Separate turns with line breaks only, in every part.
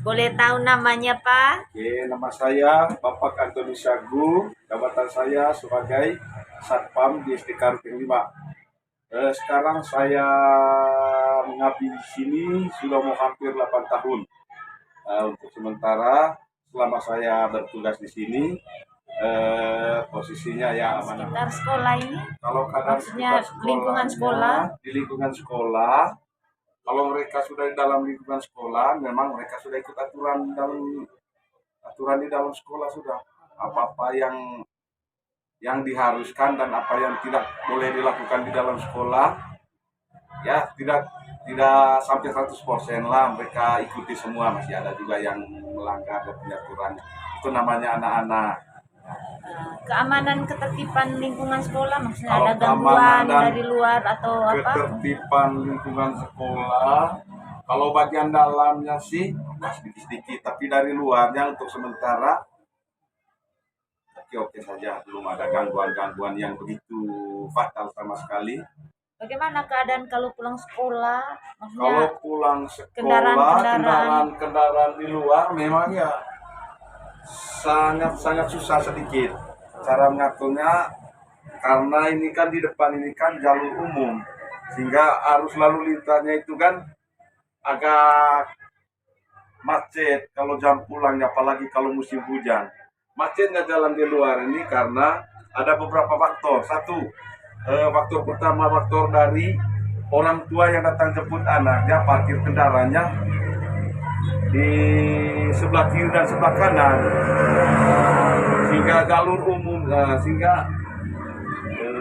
Boleh tahu namanya, Pak?
Oke, nama saya Bapak Antoni Syagu, jabatan saya sebagai Satpam di SDK Ruting 5. Sekarang saya mengabdi di sini sudah mau hampir 8 tahun. Untuk sementara, selama saya bertugas di sini, posisinya ya aman.
Sekitar sekolah ini?
Kalau kadang
Maksudnya lingkungan sekolah?
di lingkungan sekolah, kalau mereka sudah di dalam lingkungan sekolah, memang mereka sudah ikut aturan di dalam sekolah sudah. Apa-apa yang diharuskan dan apa yang tidak boleh dilakukan di dalam sekolah, ya tidak sampai 100% lah mereka ikuti semua. Masih ada juga yang melanggar dan punya aturan. Itu namanya anak-anak.
Keamanan ketertiban lingkungan sekolah, maksudnya
Kalau
ada gangguan
keamanan
dari luar atau apa?
Ketertiban lingkungan sekolah, kalau bagian dalamnya sih sedikit-sedikit, tapi dari luarnya untuk sementara oke saja, belum ada gangguan-gangguan yang begitu fatal sama sekali.
Bagaimana keadaan kalau pulang sekolah? Maksudnya
Kalau pulang sekolah, kendaraan di luar memang ya sangat susah sedikit cara mengaturnya, karena ini kan di depan ini kan jalur umum, sehingga arus lalu lintasnya itu kan agak macet kalau jam pulangnya, apalagi kalau musim hujan. Macetnya jalan di luar ini karena ada beberapa faktor. Satu, faktor pertama, faktor dari orang tua yang datang jemput anaknya, parkir kendaraannya di sebelah kiri dan sebelah kanan, sehingga jalur umum, sehingga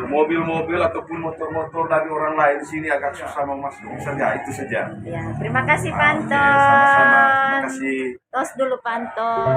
mobil-mobil ataupun motor-motor dari orang lain di sini agak susah mau masuk saja. Itu saja.
Ya, terima kasih Panton.
Sama-sama, terima kasih.
Tos dulu Panton.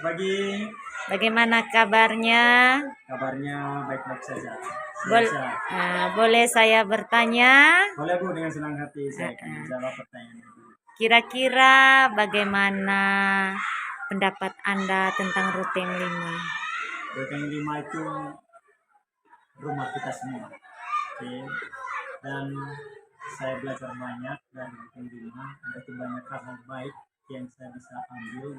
Pagi.
Bagaimana kabarnya?
Kabarnya baik-baik saja.
Boleh saya bertanya?
Boleh Bu, dengan senang hati saya akan menjawab pertanyaan.
Kira-kira bagaimana pendapat Anda tentang Ruting 5?
Ruting 5 itu rumah kita semua. Oke. Dan saya belajar banyak dari Ruting 5. Ada banyak hal baik yang saya bisa ambil.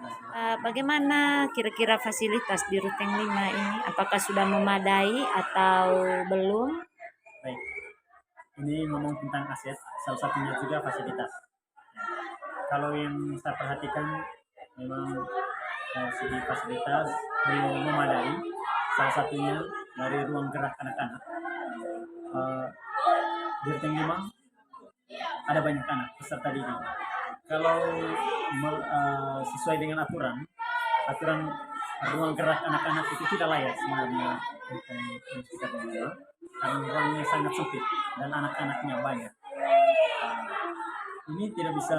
Bagaimana kira-kira fasilitas di Ruting 5 ini? Apakah sudah memadai atau belum?
Baik, ini ngomong tentang aset, salah satunya juga fasilitas. Kalau yang saya perhatikan memang dari segi fasilitas belum memadai. Salah satunya dari ruang gerak anak-anak. Di Ruting 5 ada banyak anak peserta didik. Kalau sesuai dengan aturan ruang gerak anak-anak itu tidak layak sebenarnya untuk kita dengar, karena ruangnya sangat sempit dan anak-anaknya banyak. Ini tidak bisa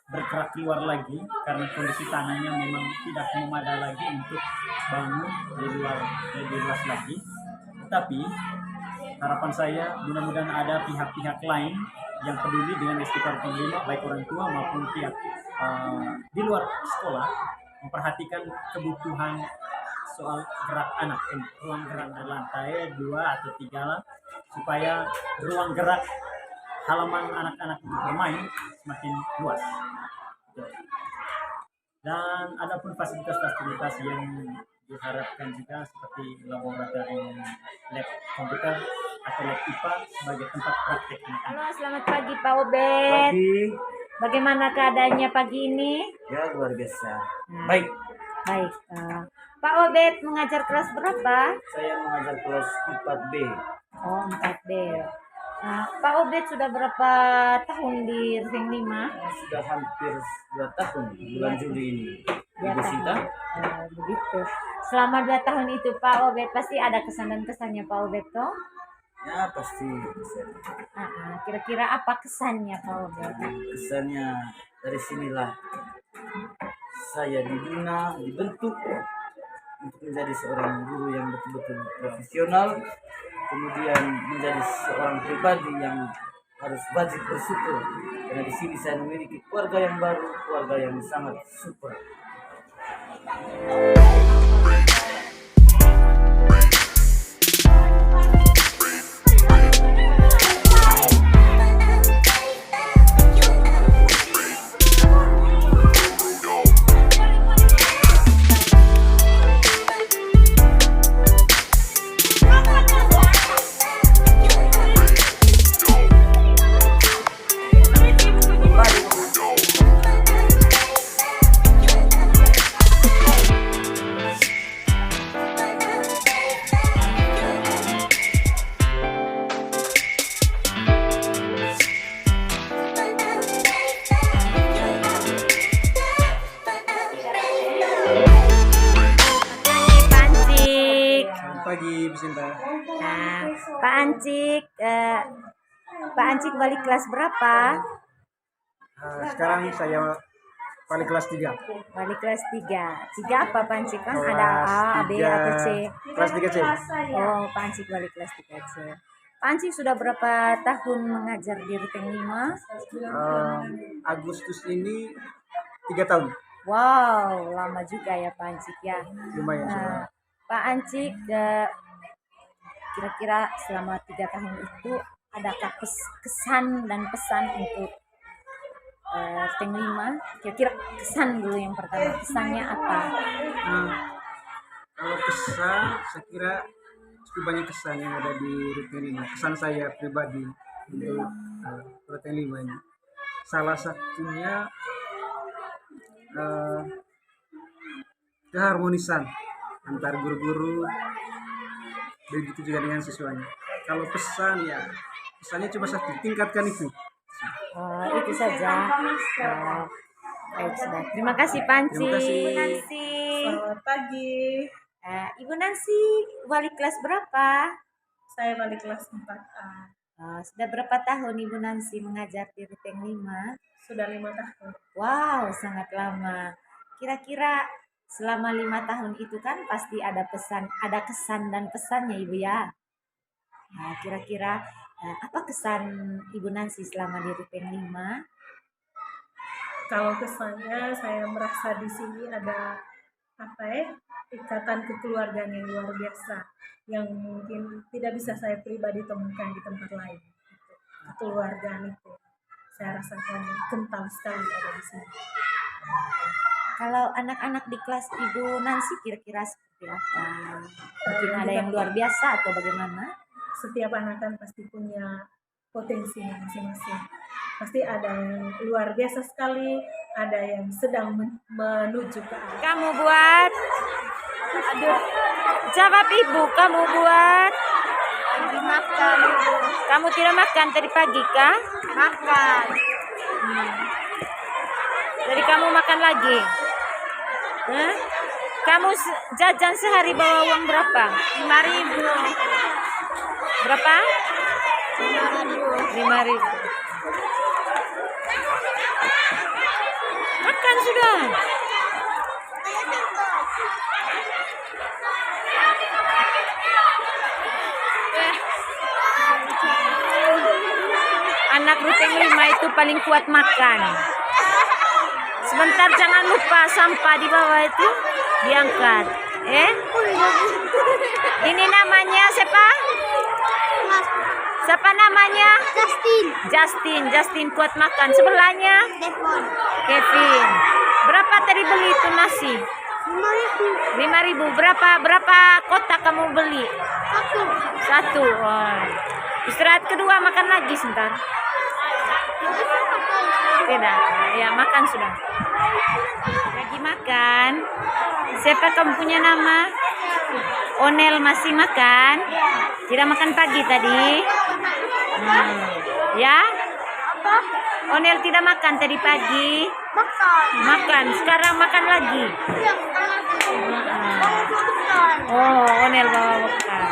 bergerak keluar lagi karena kondisi tanahnya memang tidak memadai lagi untuk bangun di luas lagi. Tapi harapan saya mudah-mudahan ada pihak-pihak lain yang peduli dengan SDK Ruting 5, baik orang tua maupun pihak di luar sekolah, memperhatikan kebutuhan soal gerak anak, ruang gerak di lantai 2 atau 3 lah, supaya ruang gerak halaman anak-anak untuk bermain semakin luas. Dan ada pun fasilitas-fasilitas yang diharapkan juga seperti laboratorium lab komputer atau lab IPA sebagai tempat praktek anak-anak.
Halo, selamat pagi Pak Obed.
Pagi,
Bagaimana keadaannya pagi ini?
ya luar biasa. Baik,
Baik. Pak Obed mengajar kelas berapa?
saya mengajar kelas 4B.
Oh, 4B. Pak Obed sudah berapa tahun di Ring 5?
Sudah hampir 2 tahun bulan Juli ini. Ibu Sinta,
Begitu. Selama 2 tahun itu Pak Obed pasti ada kesan dan kesannya Pak Obed toh?
ya pasti bisa.
Kira-kira apa kesannya Pak Obed?
Kesannya dari sinilah saya dibina, dibentuk untuk menjadi seorang guru yang betul-betul profesional, kemudian menjadi seorang pribadi yang harus wajib bersyukur karena di sini saya memiliki keluarga yang baru, keluarga yang sangat super.
Pagi, Bu Sinta.
Pak Ancik balik kelas berapa?
Sekarang saya balik kelas 3.
Balik kelas 3. 3 apa Pak Ancik? Kan ada
Kelas
A, B, atau C?
Kelas 3C.
Oh, Pak Ancik balik kelas 3C. Pak Ancik sudah berapa tahun mengajar di Ruteng 5?
Agustus ini 3 tahun.
Wow, lama juga ya Pak Ancik ya.
Lumayan sudah.
Pak Ancik, kira-kira selama 3 tahun itu adakah kesan dan pesan untuk Ruteng 5? Kira-kira kesan dulu yang pertama, kesannya apa?
Kalau kesan, saya kira cukup banyak kesan yang ada di Ruteng 5. Kesan saya pribadi untuk Ruteng 5 ini. Salah satunya keharmonisan antar guru-guru, begitu juga dengan siswanya. Kalau pesan ya, pesannya cuma satu, tingkatkan itu.
Itu saja. Baik, sudah. Terima kasih Panci.
Terima kasih.
Ibu Nancy.
Selamat pagi.
Ibu Nancy, wali kelas berapa?
Saya balik kelas 4A.
Sudah berapa tahun Ibu Nancy mengajar di Ruteng 5?
Sudah 5 tahun.
Wow, sangat lama. Kira-kira selama 5 tahun itu kan pasti ada pesan, ada kesan dan pesannya Ibu ya. Kira-kira apa kesan Ibu Nancy selama di Ruteng 5?
Kalau kesannya saya merasa di sini ada ikatan kekeluargaan yang luar biasa yang mungkin tidak bisa saya pribadi temukan di tempat lain. Kekeluargaan itu saya rasakan kental sekali ada di sini.
Kalau anak-anak di kelas Ibu Nancy kira-kira seperti apa? Mungkin ada yang luar biasa atau bagaimana?
Setiap anak kan pasti punya potensinya masing-masing. Pasti ada yang luar biasa sekali, ada yang sedang menuju ke arah.
Kamu buat? Aduh, jawab Ibu, kamu buat?
Makan.
Kamu tidak makan tadi pagi kah?
Makan.
Jadi kamu makan lagi? Hah? Kamu jajan sehari bawa uang berapa?
5.000.
Berapa? 5.000. Makan sudah. Anak Ruteng 5 itu paling kuat makan. Sebentar, jangan lupa sampah di bawah itu diangkat. Ini namanya siapa? Siapa namanya? Justin kuat makan. Sebelahnya? Kevin. Berapa tadi beli itu nasi? 5.000. Berapa kotak kamu beli? 1. Oh. Istirahat kedua makan lagi sebentar. Tidak. Ya, makan sudah. Lagi makan. Siapa kamu punya nama? Onel masih makan? Tidak makan pagi tadi? Ya? Onel tidak makan tadi pagi? Makan. Sekarang makan lagi. Oh, Onel bawa bekal.